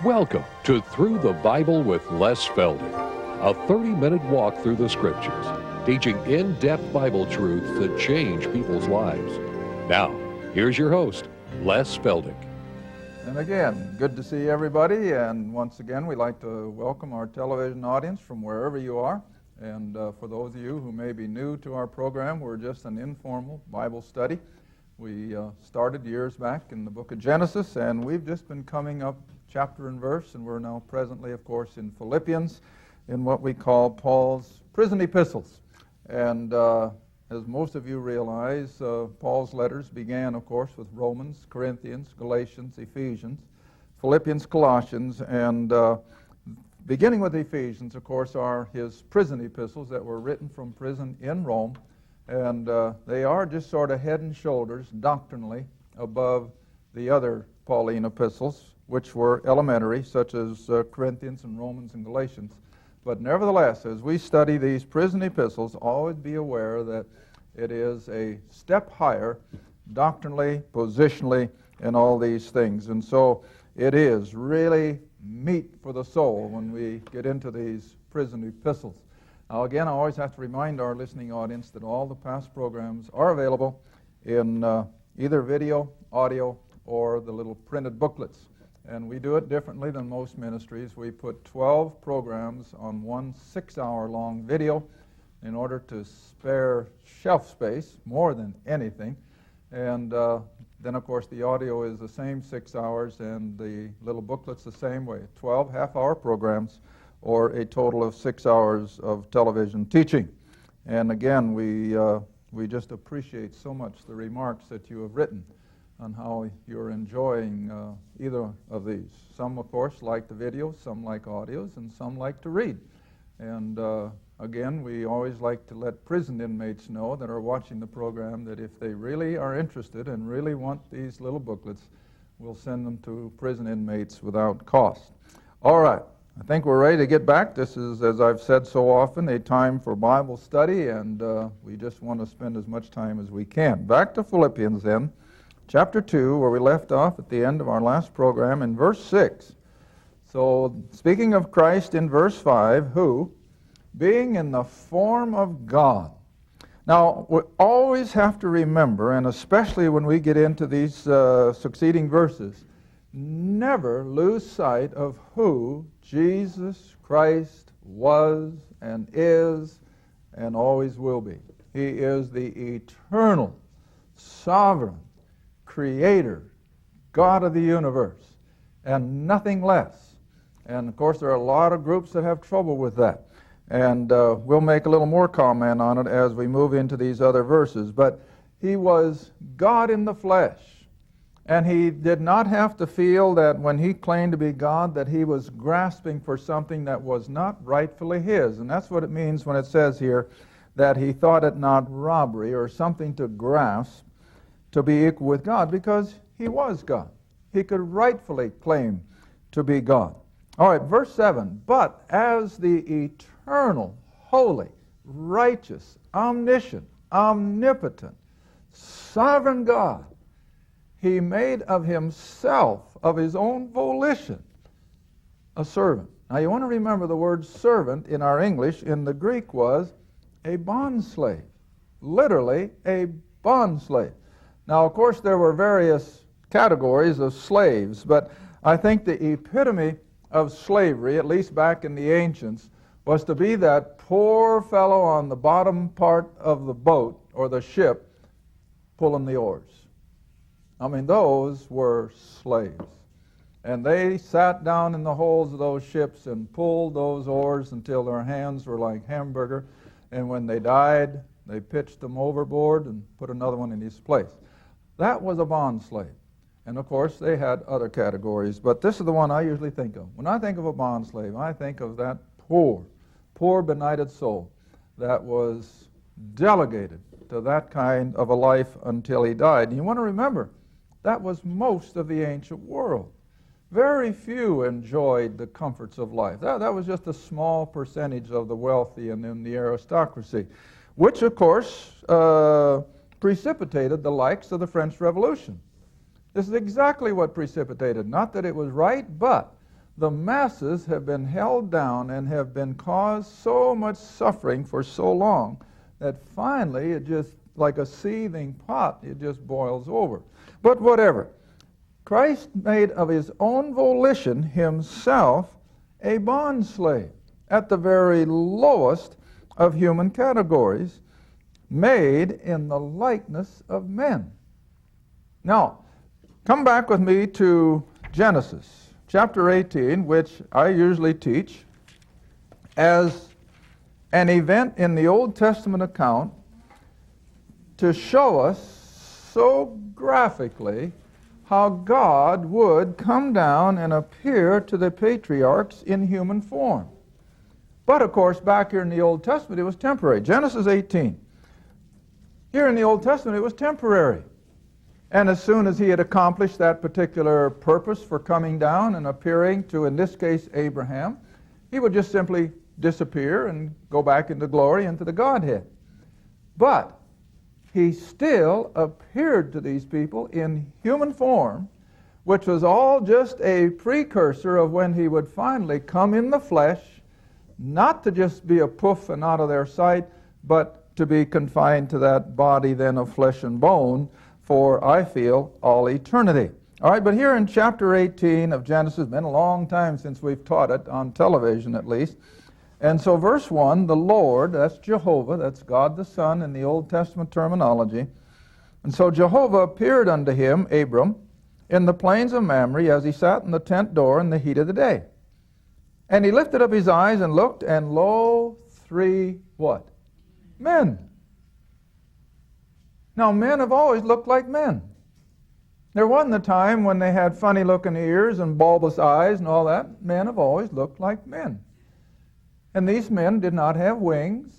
Welcome to Through the Bible with Les Feldick, a 30-minute walk through the Scriptures, teaching in-depth Bible truths that change people's lives. Now, here's your host, Les Feldick. And again, good to see everybody, and once again, we'd like to welcome our television audience from wherever you are. And for those of you who may be new to our program, we're just an informal Bible study. We started years back in the book of Genesis, and we've just been coming up chapter and verse, and we're now presently, of course, in Philippians, in what we call Paul's prison epistles. And as most of you realize, Paul's letters began, of course, with Romans, Corinthians, Galatians, Ephesians, Philippians, Colossians, and beginning with Ephesians, of course, are his prison epistles that were written from prison in Rome, and they are just sort of head and shoulders, doctrinally, above the other Pauline epistles, which were elementary, such as Corinthians and Romans and Galatians. But nevertheless, as we study these prison epistles, always be aware that it is a step higher doctrinally, positionally, and all these things. And so it is really meat for the soul when we get into these prison epistles. Now again, I always have to remind our listening audience that all the past programs are available in either video, audio, or the little printed booklets. And we do it differently than most ministries. We put 12 programs on one 6-hour long video in order to spare shelf space more than anything. And then, of course, the audio is the same 6 hours, and the little booklet's the same way. 12 half-hour programs, or a total of 6 hours of television teaching. And again, we just appreciate so much the remarks that you have written on how you're enjoying either of these. Some, of course, like the videos, some like audios, and some like to read. And again, we always like to let prison inmates know that are watching the program that if they really are interested and really want these little booklets, we'll send them to prison inmates without cost. All right, I think we're ready to get back. This is, as I've said so often, a time for Bible study, and we just want to spend as much time as we can. Back to Philippians then. Chapter 2, where we left off at the end of our last program, in verse 6. So, speaking of Christ in verse 5, who, being in the form of God. Now, we always have to remember, and especially when we get into these succeeding verses, never lose sight of who Jesus Christ was and is and always will be. He is the eternal, sovereign, Creator, God of the universe, and nothing less. And of course, there are a lot of groups that have trouble with that. And we'll make a little more comment on it as we move into these other verses. But he was God in the flesh. And he did not have to feel that when he claimed to be God that he was grasping for something that was not rightfully his. And that's what it means when it says here that he thought it not robbery or something to grasp to be equal with God, because he was God. He could rightfully claim to be God. All right, verse 7, but as the eternal, holy, righteous, omniscient, omnipotent, sovereign God, he made of himself, of his own volition, a servant. Now you want to remember the word servant in our English, in the Greek was a bondslave. Literally a bondslave. Now, of course, there were various categories of slaves, but I think the epitome of slavery, at least back in the ancients, was to be that poor fellow on the bottom part of the boat or the ship pulling the oars. I mean, those were slaves. And they sat down in the holes of those ships and pulled those oars until their hands were like hamburger, and when they died, they pitched them overboard and put another one in his place. That was a bond slave. And of course, they had other categories, but this is the one I usually think of. When I think of a bond slave, I think of that poor benighted soul that was delegated to that kind of a life until he died. And you want to remember, that was most of the ancient world. Very few enjoyed the comforts of life. That was just a small percentage of the wealthy and in the aristocracy, which, of course, precipitated the likes of the French Revolution. This is exactly what precipitated. Not that it was right, but the masses have been held down and have been caused so much suffering for so long that finally it just, like a seething pot, it just boils over. But whatever. Christ made of his own volition himself a bondslave at the very lowest of human categories, made in the likeness of men. Now, come back with me to Genesis chapter 18, which I usually teach as an event in the Old Testament account to show us so graphically how God would come down and appear to the patriarchs in human form. But of course, back here in the Old Testament, it was temporary. Genesis 18. Here in the Old Testament, it was temporary. And as soon as he had accomplished that particular purpose for coming down and appearing to, in this case, Abraham, he would just simply disappear and go back into glory, into the Godhead. But he still appeared to these people in human form, which was all just a precursor of when he would finally come in the flesh, not to just be a poof and out of their sight, but to be confined to that body then of flesh and bone for, I feel, all eternity. All right, but here in chapter 18 of Genesis, it's been a long time since we've taught it, on television at least. And so verse 1, the Lord, that's Jehovah, that's God the Son in the Old Testament terminology. And so Jehovah appeared unto him, Abram, in the plains of Mamre, as he sat in the tent door in the heat of the day. And he lifted up his eyes and looked, and lo, three what? Men. Now, men have always looked like men. There wasn't a time when they had funny-looking ears and bulbous eyes and all that. Men have always looked like men. And these men did not have wings.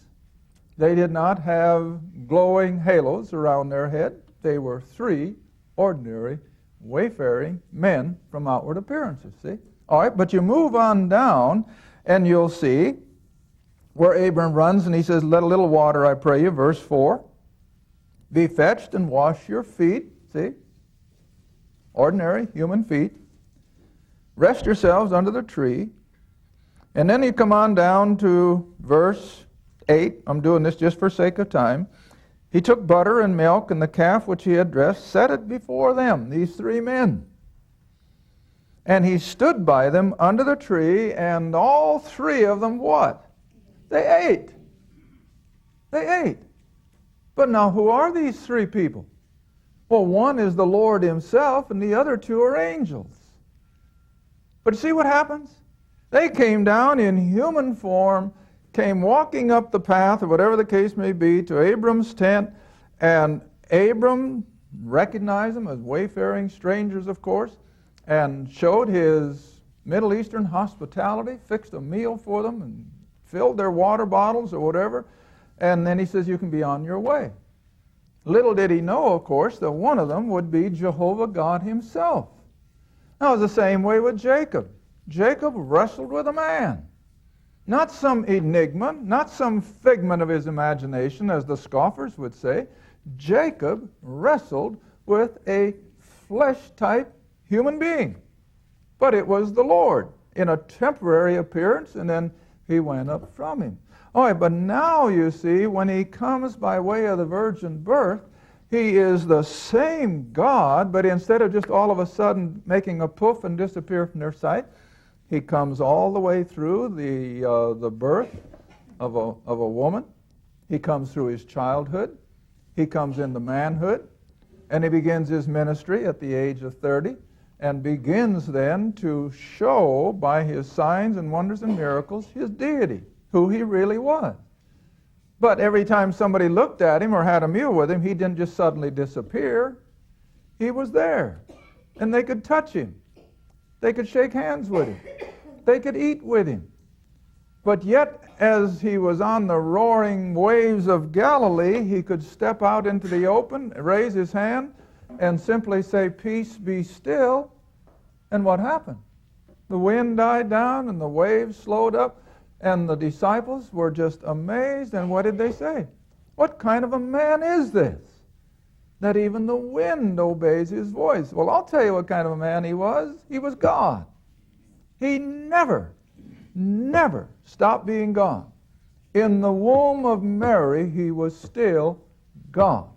They did not have glowing halos around their head. They were three ordinary, wayfaring men from outward appearances, see? All right, but you move on down, and you'll see where Abram runs, and he says, let a little water, I pray you, verse 4. Be fetched and wash your feet, see? Ordinary human feet. Rest yourselves under the tree. And then you come on down to verse 8. I'm doing this just for sake of time. He took butter and milk and the calf which he had dressed, set it before them, these three men. And he stood by them under the tree, and all three of them what? They ate. They ate. But now who are these three people? Well, one is the Lord himself, and the other two are angels. But see what happens? They came down in human form, came walking up the path, or whatever the case may be, to Abram's tent, and Abram recognized them as wayfaring strangers, of course, and showed his Middle Eastern hospitality, fixed a meal for them, and filled their water bottles or whatever, and then he says, you can be on your way. Little did he know, of course, that one of them would be Jehovah God himself. Now, it was the same way with Jacob. Jacob wrestled with a man. Not some enigma, not some figment of his imagination, as the scoffers would say. Jacob wrestled with a flesh-type human being. But it was the Lord in a temporary appearance, and then he went up from him. All right, but now you see, when he comes by way of the virgin birth, he is the same God, but instead of just all of a sudden making a poof and disappear from their sight, he comes all the way through the birth of a woman. He comes through his childhood. He comes into manhood. And he begins his ministry at the age of 30 and begins then to show by his signs and wonders and miracles his deity, who he really was. But every time somebody looked at him or had a meal with him, he didn't just suddenly disappear. He was there. And they could touch him. They could shake hands with him. They could eat with him. But yet, as he was on the roaring waves of Galilee, he could step out into the open, raise his hand, and simply say, peace be still. And what happened? The wind died down and the waves slowed up, and the disciples were just amazed. And what did they say? What kind of a man is this, that even the wind obeys his voice? Well, I'll tell you what kind of a man he was. He was God. He never stopped being God. In the womb of Mary, he was still God.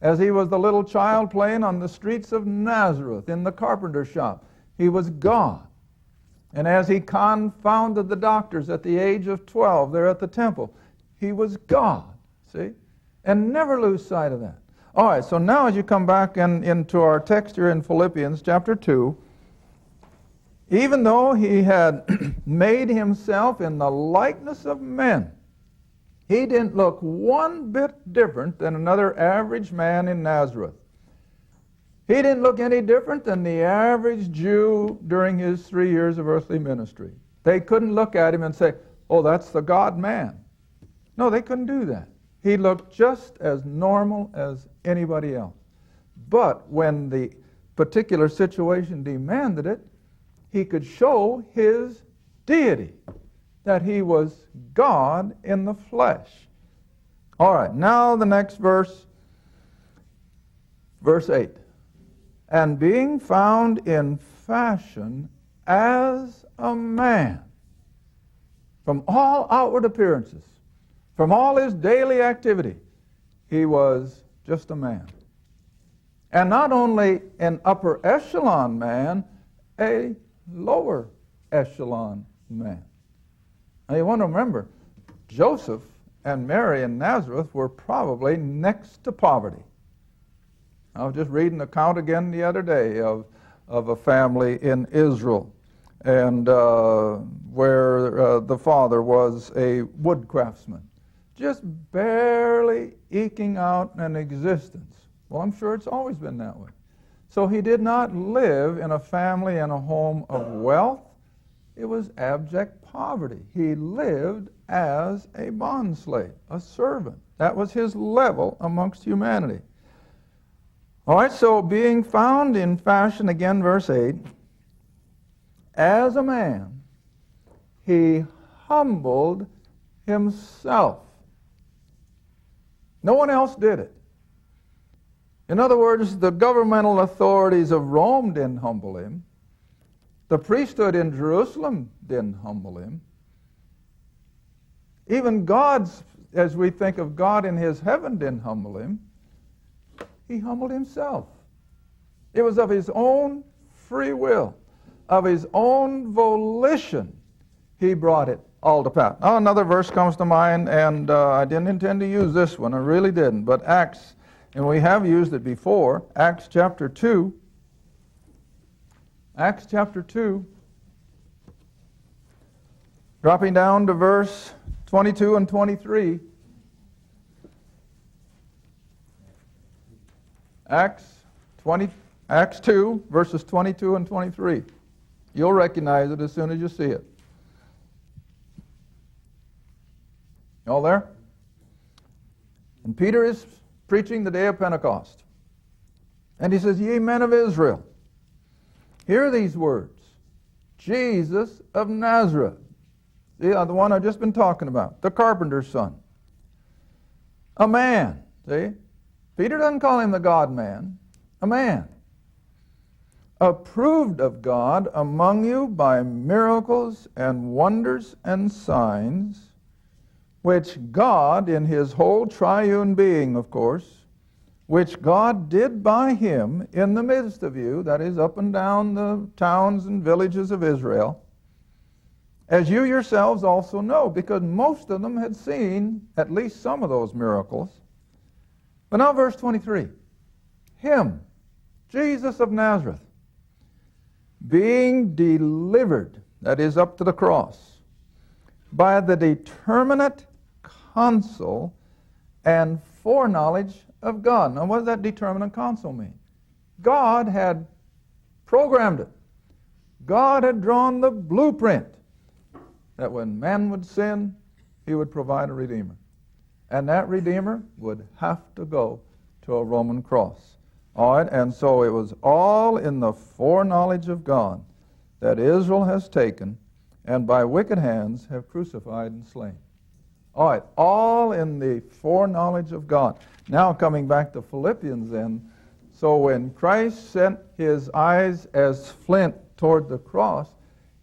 As he was the little child playing on the streets of Nazareth in the carpenter shop, he was God. And as he confounded the doctors at the age of 12 there at the temple, he was God. See? And never lose sight of that. All right, so now as you come back into our text here in Philippians chapter 2, even though he had made himself in the likeness of men, he didn't look one bit different than another average man in Nazareth. He didn't look any different than the average Jew during his 3 years of earthly ministry. They couldn't look at him and say, oh, that's the God-man. No, they couldn't do that. He looked just as normal as anybody else. But when the particular situation demanded it, he could show his deity, that he was God in the flesh. All right, now the next verse, verse 8. And being found in fashion as a man, from all outward appearances, from all his daily activity, he was just a man. And not only an upper echelon man, a lower echelon man. Now you want to remember, Joseph and Mary in Nazareth were probably next to poverty. I was just reading an account again the other day of a family in Israel, and where the father was a wood craftsman, just barely eking out an existence. Well, I'm sure it's always been that way. So he did not live in a family and a home of wealth. It was abject poverty. He lived as a bondslave, a servant. That was his level amongst humanity. All right, so being found in fashion, again, verse 8, as a man, he humbled himself. No one else did it. In other words, the governmental authorities of Rome didn't humble him. The priesthood in Jerusalem didn't humble him. Even God's, as we think of God in his heaven, didn't humble him. He humbled himself. It was of his own free will, of his own volition, he brought it all to pass. Now another verse comes to mind, and I didn't intend to use this one, I really didn't, but Acts, and we have used it before, Acts chapter 2. Acts chapter 2, dropping down to verse 22 and 23. Acts 2, verses 22 and 23. You'll recognize it as soon as you see it. You all there? And Peter is preaching the day of Pentecost. And he says, Ye men of Israel, hear these words. Jesus of Nazareth. See, the one I've just been talking about. The carpenter's son. A man. See? Peter doesn't call him the God-man. A man. Approved of God among you by miracles and wonders and signs, which God, in his whole triune being, of course, which God did by him in the midst of you, that is, up and down the towns and villages of Israel, as you yourselves also know, because most of them had seen at least some of those miracles. But now verse 23. Him, Jesus of Nazareth, being delivered, that is, up to the cross, by the determinate counsel and foreknowledge of God. Now, what does that determinate counsel mean? God had programmed it. God had drawn the blueprint that when man would sin, he would provide a Redeemer. And that Redeemer would have to go to a Roman cross. All right, and so it was all in the foreknowledge of God that Israel has taken and by wicked hands have crucified and slain. All right, all in the foreknowledge of God. Now coming back to Philippians then, so when Christ sent his eyes as flint toward the cross,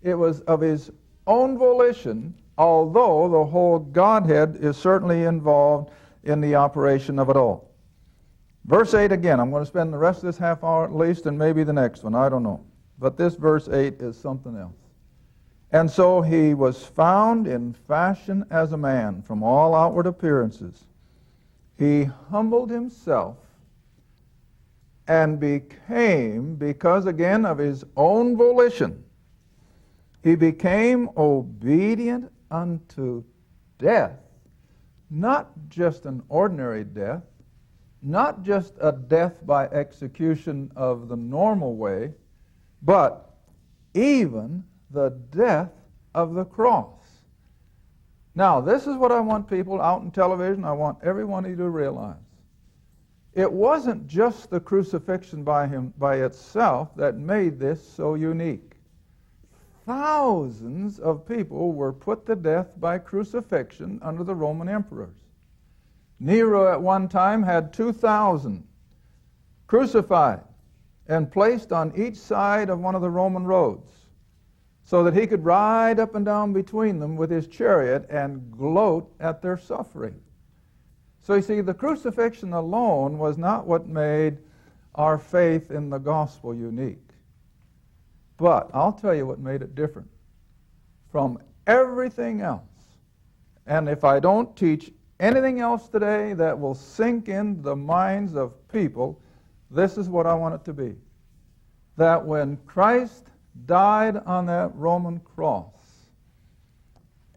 It was of his own volition, although the whole Godhead is certainly involved in the operation of it all. Verse 8 again. I'm going to spend the rest of this half hour at least, and maybe the next one. I don't know. But this verse 8 is something else. And so he was found in fashion as a man from all outward appearances. He humbled himself and became, because again of his own volition, he became obedient unto death. Not just an ordinary death, not just a death by execution of the normal way, but even the death of the cross. Now, this is what I want people out in television, I want every one of you to realize. It wasn't just the crucifixion by itself that made this so unique. Thousands of people were put to death by crucifixion under the Roman emperors. Nero at one time had 2,000 crucified and placed on each side of one of the Roman roads so that he could ride up and down between them with his chariot and gloat at their suffering. So you see, the crucifixion alone was not what made our faith in the gospel unique. But I'll tell you what made it different from everything else. And if I don't teach anything else today that will sink in the minds of people, this is what I want it to be. That when Christ died on that Roman cross,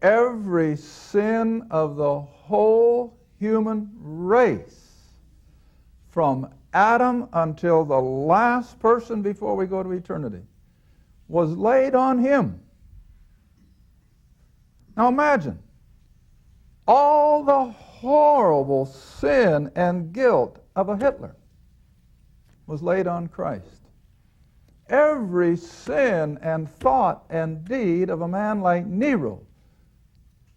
every sin of the whole human race, from Adam until the last person before we go to eternity, was laid on him. Now imagine, all the horrible sin and guilt of a Hitler was laid on Christ. Every sin and thought and deed of a man like Nero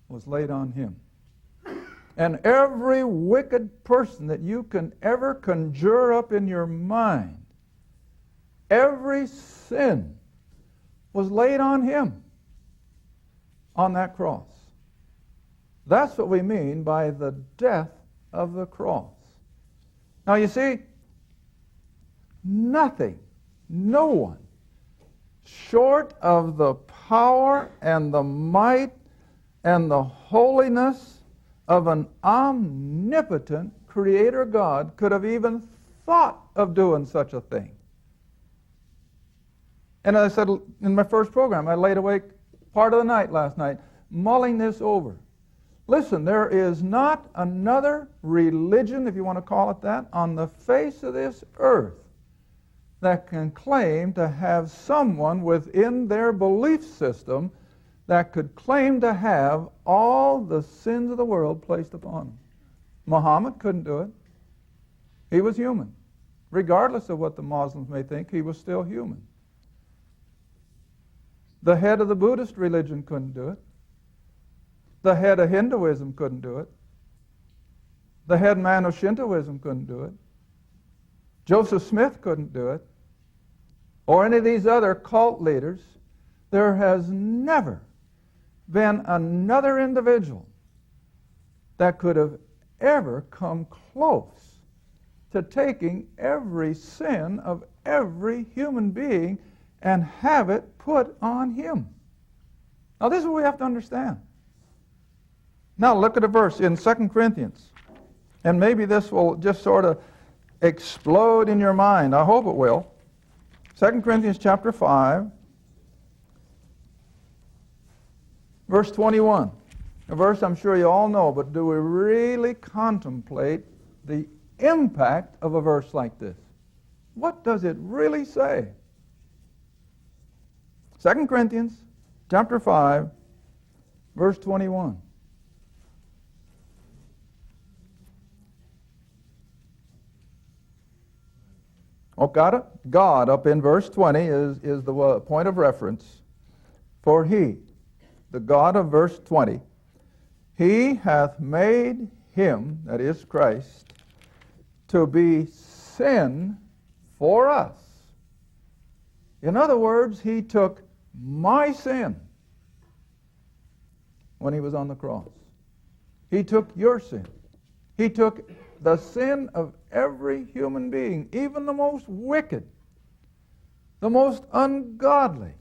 was laid on him. And every wicked person that you can ever conjure up in your mind, every sin was laid on him on that cross. That's what we mean by the death of the cross. Now you see, nothing, no one, short of the power and the might and the holiness of an omnipotent Creator God could have even thought of doing such a thing. And as I said in my first program, I laid awake part of the night last night mulling this over. Listen, there is not another religion, if you want to call it that, on the face of this earth that can claim to have someone within their belief system that could claim to have all the sins of the world placed upon him. Muhammad couldn't do it. He was human. Regardless of what the Muslims may think, he was still human. The head of the Buddhist religion couldn't do it. The head of Hinduism couldn't do it. The head man of Shintoism couldn't do it. Joseph Smith couldn't do it. Or any of these other cult leaders. There has never been another individual that could have ever come close to taking every sin of every human being and have it put on him. Now this is what we have to understand. Now look at a verse in 2 Corinthians. And maybe this will just sort of explode in your mind. I hope it will. 2 Corinthians chapter 5, verse 21. A verse I'm sure you all know, but do we really contemplate the impact of a verse like this? What does it really say? 2 Corinthians chapter 5, verse 21. Oh, got it? God, up in verse 20, is the point of reference. For he, the God of verse 20, he hath made him, that is Christ, to be sin for us. In other words, he took my sin when he was on the cross. He took your sin. He took the sin of every human being, even the most wicked, the most ungodly.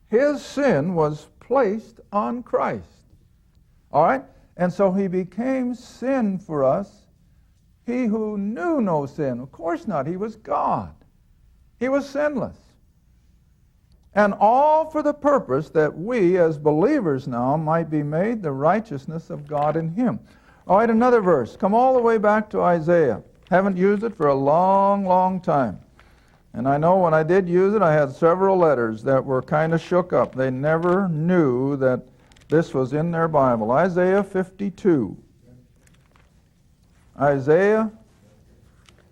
His sin was placed on Christ. All right? And so he became sin for us. He who knew no sin. Of course not. He was God. He was sinless. And all for the purpose that we as believers now might be made the righteousness of God in him. All right, another verse. Come all the way back to Isaiah. Haven't used it for a long, long time. And I know when I did use it, I had several letters that were kind of shook up. They never knew that this was in their Bible. Isaiah 52. Isaiah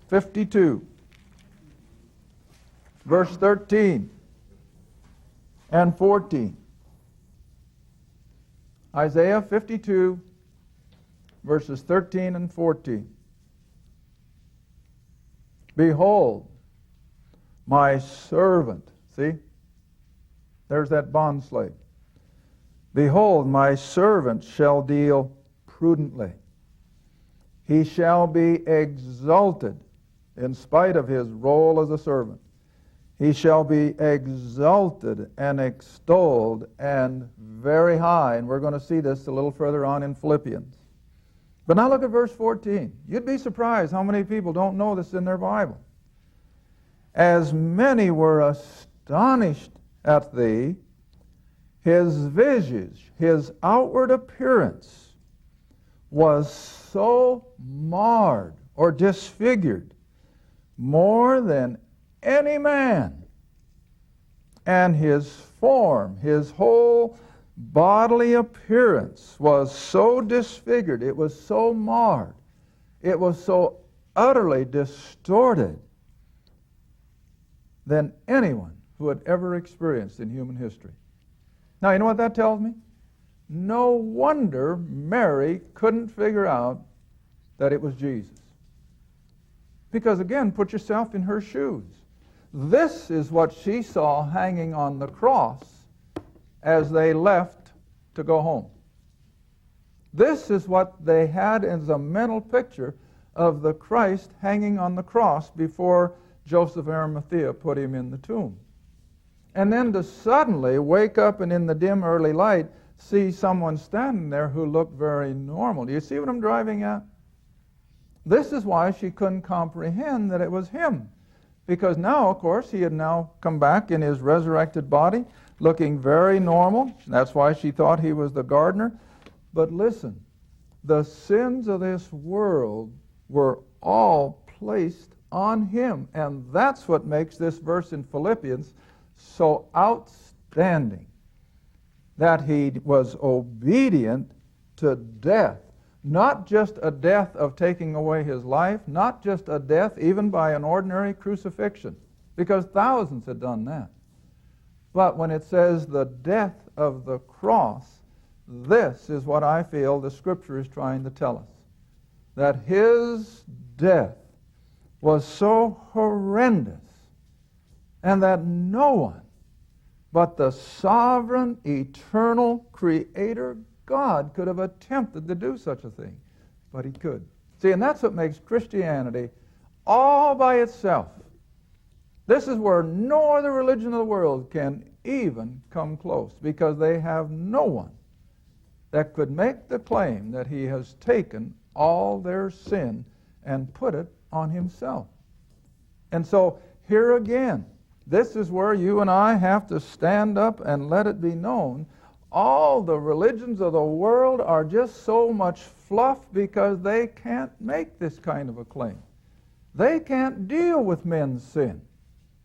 52. Verse 13 and 14. Isaiah 52, verses 13 and 14. Behold, my servant. See? There's that bondslave. Behold, my servant shall deal prudently. He shall be exalted in spite of his role as a servant. He shall be exalted and extolled and very high. And we're going to see this a little further on in Philippians. But now look at verse 14. You'd be surprised how many people don't know this in their Bible. As many were astonished at thee, his visage, his outward appearance, was so marred or disfigured more than any man, and his form, his whole bodily appearance was so disfigured, it was so marred, it was so utterly distorted than anyone who had ever experienced in human history. Now, you know what that tells me? No wonder Mary couldn't figure out that it was Jesus. Because again, put yourself in her shoes. This is what she saw hanging on the cross as they left to go home. This is what they had as a mental picture of the Christ hanging on the cross before Joseph of Arimathea put him in the tomb. And then to suddenly wake up and in the dim early light see someone standing there who looked very normal. Do you see what I'm driving at? This is why she couldn't comprehend that it was him. Because now, of course, he had now come back in his resurrected body, looking very normal. That's why she thought he was the gardener. But listen, the sins of this world were all placed on him. And that's what makes this verse in Philippians so outstanding. That he was obedient to death. Not just a death of taking away his life, not just a death even by an ordinary crucifixion, because thousands had done that. But when it says the death of the cross, this is what I feel the Scripture is trying to tell us. That his death was so horrendous, and that no one but the sovereign, eternal Creator God could have attempted to do such a thing, but he could. See, and that's what makes Christianity all by itself. This is where no other religion of the world can even come close, because they have no one that could make the claim that he has taken all their sin and put it on himself. And so here again, this is where you and I have to stand up and let it be known. All the religions of the world are just so much fluff because they can't make this kind of a claim. They can't deal with men's sin.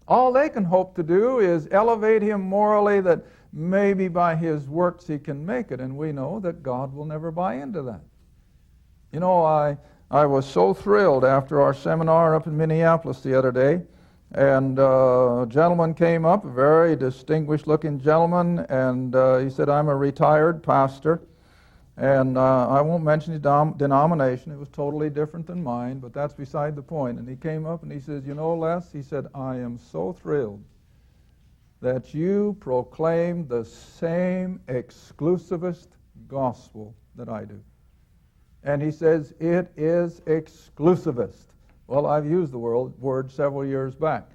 All they can hope to do is elevate him morally, that maybe by his works he can make it, and we know that God will never buy into that. You know, I was so thrilled after our seminar up in Minneapolis the other day, and a gentleman came up, a very distinguished-looking gentleman, and he said, I'm a retired pastor, and I won't mention his denomination. It was totally different than mine, but that's beside the point. And he came up and he says, you know, Les, he said, I am so thrilled that you proclaim the same exclusivist gospel that I do. And he says it is exclusivist. Well, I've used the word several years back.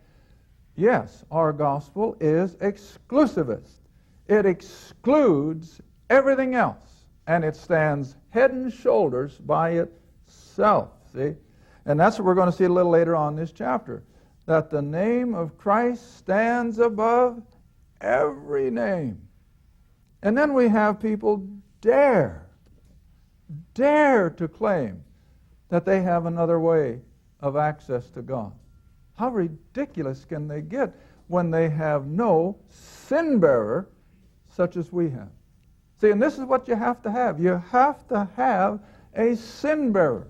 Yes, our gospel is exclusivist. It excludes everything else, and it stands head and shoulders by itself. See? And that's what we're going to see a little later on in this chapter, that the name of Christ stands above every name. And then we have people dare to claim that they have another way of access to God. How ridiculous can they get when they have no sin bearer such as we have? See, and this is what you have to have. You have to have a sin bearer.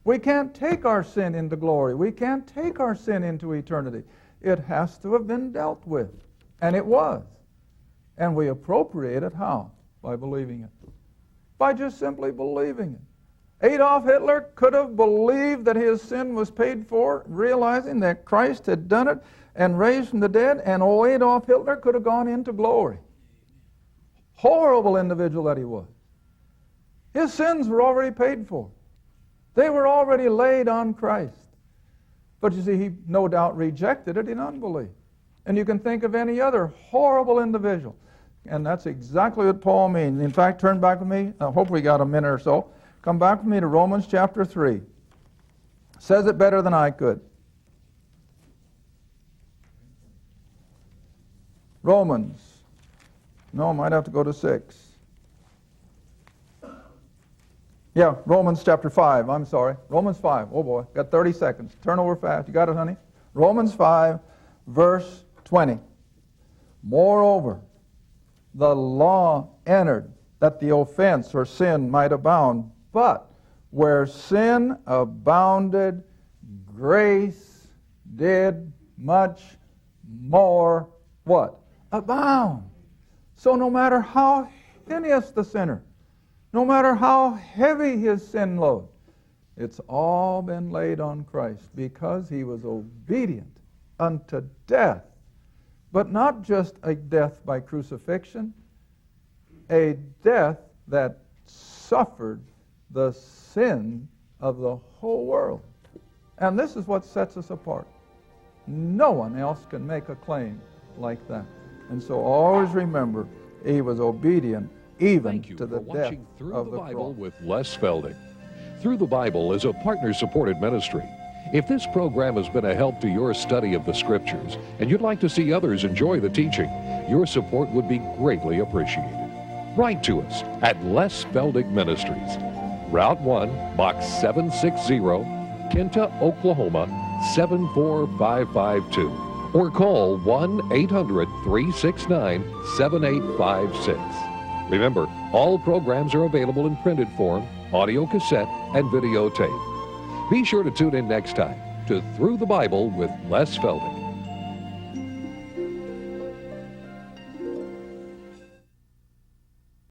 We can't take our sin into glory. We can't take our sin into eternity. It has to have been dealt with. And it was. And we appropriate it how? By believing it. By just simply believing it. Adolf Hitler could have believed that his sin was paid for, realizing that Christ had done it and raised from the dead, and Adolf Hitler could have gone into glory. Horrible individual that he was. His sins were already paid for. They were already laid on Christ. But you see, he no doubt rejected it in unbelief. And you can think of any other horrible individual. And that's exactly what Paul means. In fact, turn back with me. I hope we got a minute or so. Come back with me to Romans chapter 3. Says it better than I could. Romans. No, I might have to go to 6. Yeah, Romans chapter 5. I'm sorry. Romans 5. Oh boy, got 30 seconds. Turn over fast. You got it, honey? Romans 5, verse 20. Moreover, the law entered that the offense or sin might abound. But where sin abounded, grace did much more what? Abound. So no matter how heinous the sinner, no matter how heavy his sin load, it's all been laid on Christ because he was obedient unto death. But not just a death by crucifixion, a death that suffered the sin of the whole world. And this is what sets us apart. No one else can make a claim like that. And so always remember, he was obedient even to the death of the Bible cross. with Les Feldick. Through the Bible is a partner-supported ministry. If this program has been a help to your study of the Scriptures and you'd like to see others enjoy the teaching, your support would be greatly appreciated. Write to us at Les Feldick Ministries, Route 1, Box 760, Kinta, Oklahoma 74552, or call 1-800-369-7856. Remember, all programs are available in printed form, audio cassette, and videotape. Be sure to tune in next time to Through the Bible with Les Feldick.